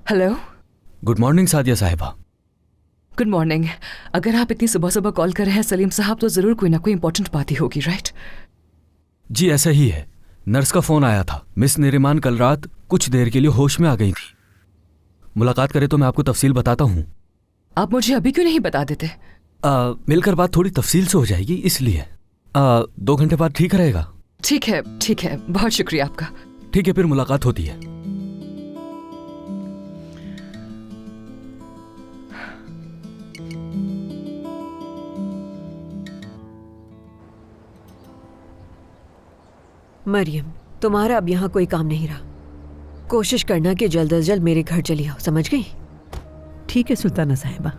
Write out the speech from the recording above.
Hello. Good morning Sadia साहिबा। Good morning. अगर आप इतनी सुबह सुबह कॉल कर रहे हैं सलीम साहब, तो जरूर कोई ना कोई इंपॉर्टेंट बात ही होगी, राइट? जी ऐसा ही है। नर्स का फोन आया था। मिस नरीमान कल रात कुछ देर के लिए होश में आ गई थी। मुलाकात करें तो मैं आपको तफसील बताता हूँ। आप मुझे अभी क्यों नहीं बता देते? मिलकर बात थोड़ी तफसील से हो जाएगी, इसलिए 2 घंटे बाद ठीक रहेगा? ठीक है, बहुत शुक्रिया आपका। ठीक है, फिर मुलाकात होती है। मरियम, तुम्हारा अब यहाँ कोई काम नहीं रहा। कोशिश करना कि जल्द अज जल्द मेरे घर चली आओ, समझ गई? ठीक है सुल्ताना साहिबा।